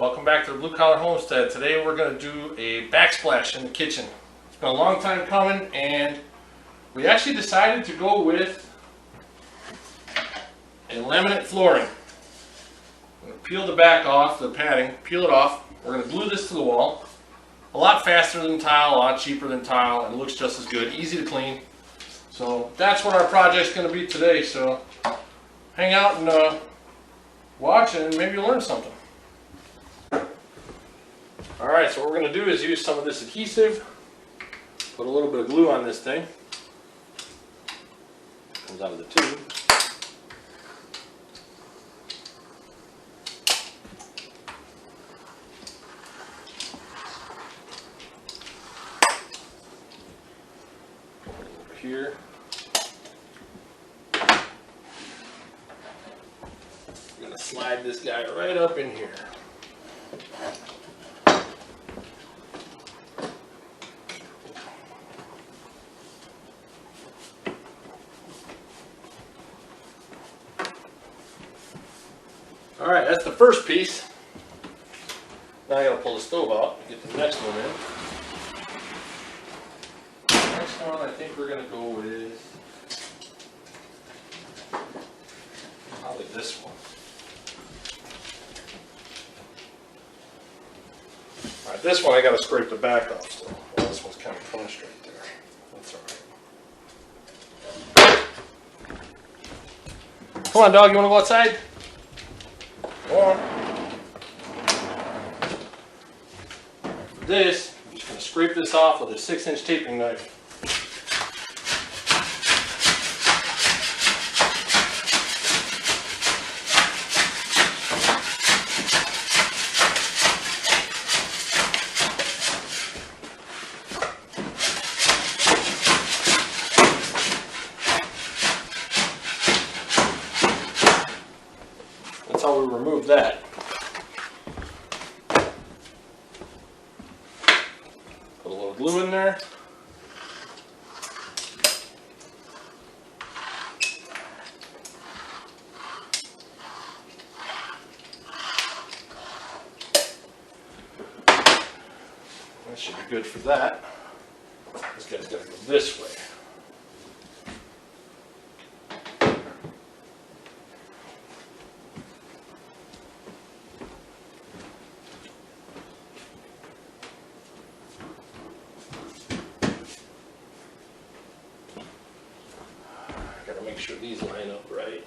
Welcome back to the Blue Collar Homestead. Today we're going to do a backsplash in the kitchen. It's been a long time coming, and we actually decided to go with a laminate flooring. I'm going to peel the back off, the padding, peel it off. We're going to glue this to the wall. A lot faster than tile, a lot cheaper than tile, and it looks just as good, easy to clean. So that's what our project's going to be today. So hang out and watch, and maybe you'll learn something. Alright, so what we're going to do is use some of this adhesive, put a little bit of glue on this thing. Comes out of the tube. Over here. I'm going to slide this guy right up in here. Alright, that's the first piece. Now I gotta pull the stove out and get the next one in. The next one I think we're gonna go with probably this one. Alright, this one I gotta scrape the back off still. Well, this one's kind of punched right there. That's alright. Come on, dog, you wanna go outside? For this, I'm just going to scrape this off with a 6-inch taping knife. That's how we remove that. Put a little glue in there. That should be good for that. This guy's got to go this way. Gotta make sure these line up right.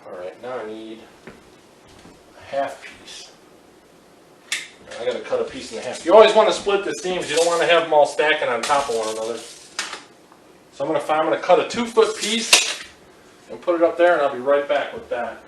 Alright, now I need a half piece. I gotta cut a piece in half. You always want to split the seams, you don't want to have them all stacking on top of one another. So I'm gonna cut a 2-foot piece and put it up there, and I'll be right back with that.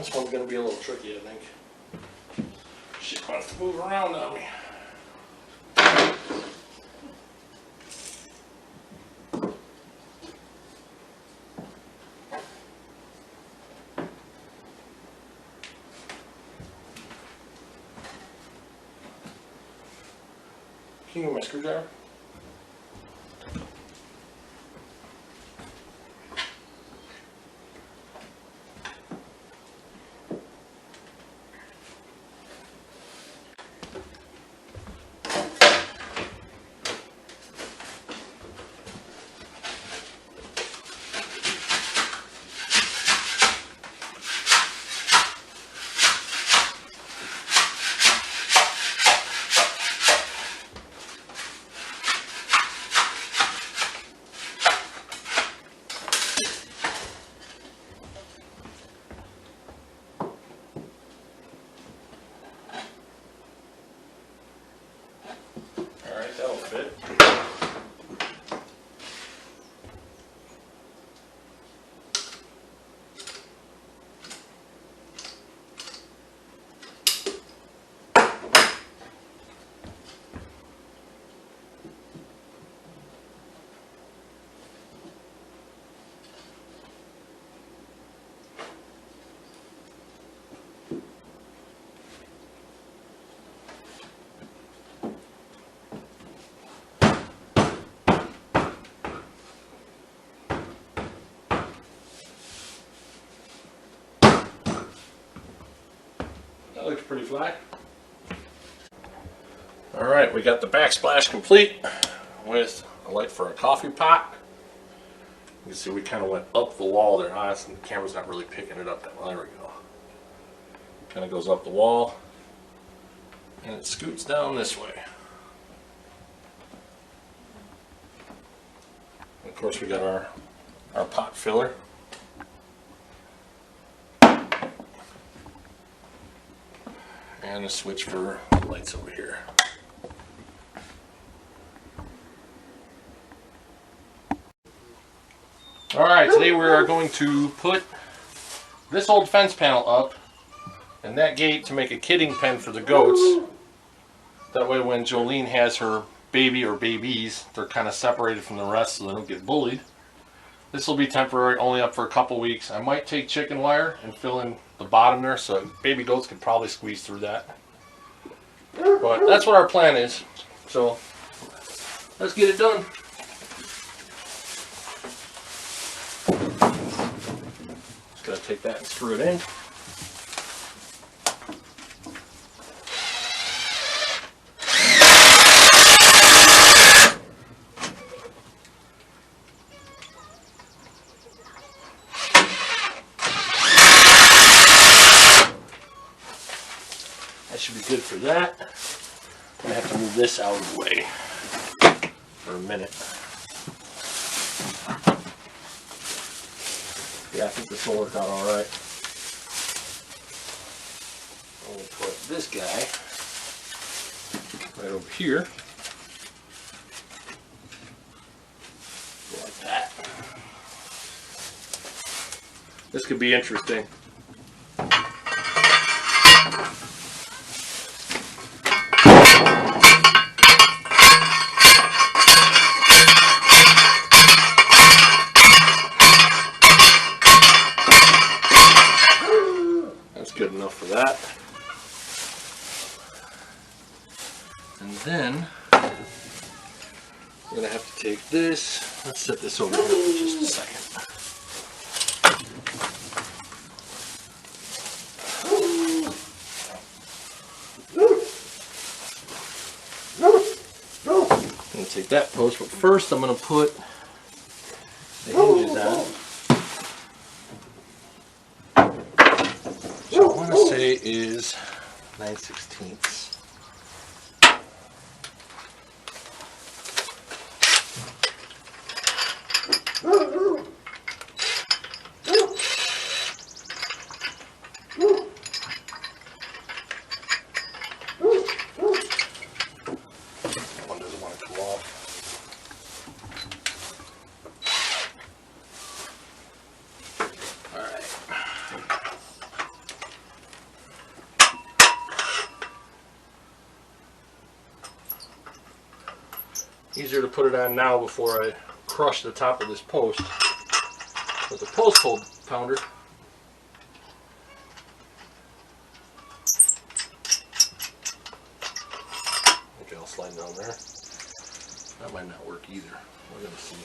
This one's going to be a little tricky, I think. Shit wants to move around on me. Can you get my screwdriver? That'll fit. That looks pretty flat. Alright, we got the backsplash complete with a light for a coffee pot. You can see we kind of went up the wall there. The camera's not really picking it up that well. There we go. Kind of goes up the wall and it scoots down this way. And of course we got our pot filler. And a switch for lights over here. Alright, today we are going to put this old fence panel up and that gate to make a kidding pen for the goats. That way when Jolene has her baby or babies, they're kind of separated from the rest so they don't get bullied. This will be temporary, only up for a couple weeks. I might take chicken wire and fill in the bottom there so baby goats could probably squeeze through that. But that's what our plan is. So let's get it done. Just gotta take that and screw it in. That should be good for that. I'm gonna have to move this out of the way for a minute. Yeah, I think this will work out alright. We'll put this guy right over here. Like that. This could be interesting. Good enough for that. And then we're going to have to take this. Let's set this over here for just a second. I'm going to take that post, but first I'm going to put the hinges on. I want to say is 9/16. One doesn't want to come off. All right. Easier to put it on now before I crush the top of this post with the post hole pounder. Okay, I'll slide down there. That might not work either. We're going to see.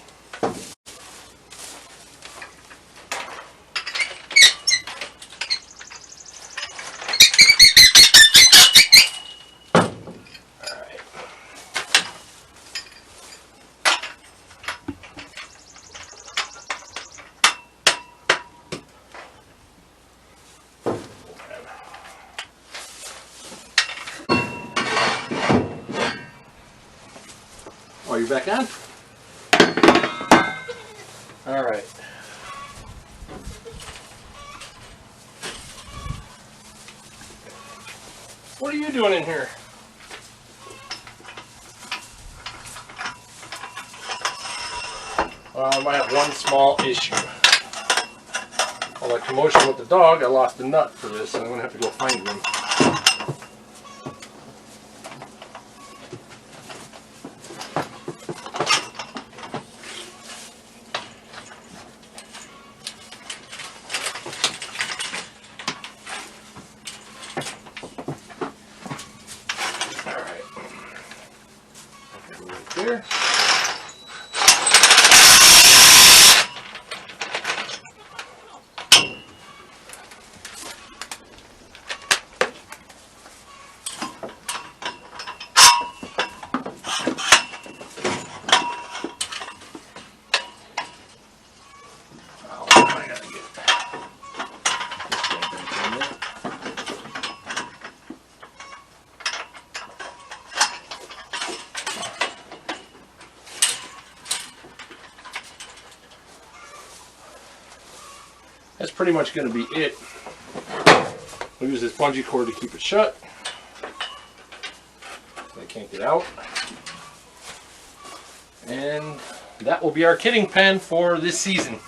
Oh, you're back on? All right. What are you doing in here? I might have one small issue. All that commotion with the dog, I lost a nut for this, and I'm going to have to go find one. There. That's pretty much going to be it. We'll use this bungee cord to keep it shut. I can't get out. And that will be our kidding pen for this season.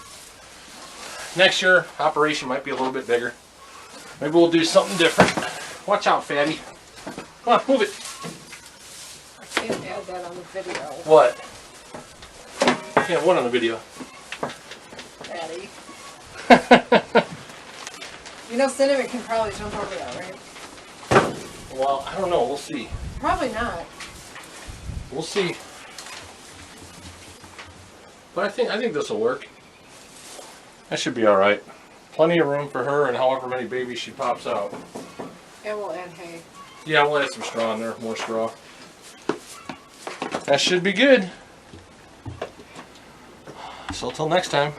Next year, operation might be a little bit bigger. Maybe we'll do something different. Watch out, fatty. Come on, move it. I can't add that on the video. What? You can't what on the video? Fatty. You know, Cinnamon can probably jump over that, right? Well, I don't know. We'll see. Probably not. We'll see. But I think this will work. That should be all right. Plenty of room for her and however many babies she pops out. And we'll add hay. Yeah, we'll add some straw in there. More straw. That should be good. So until next time.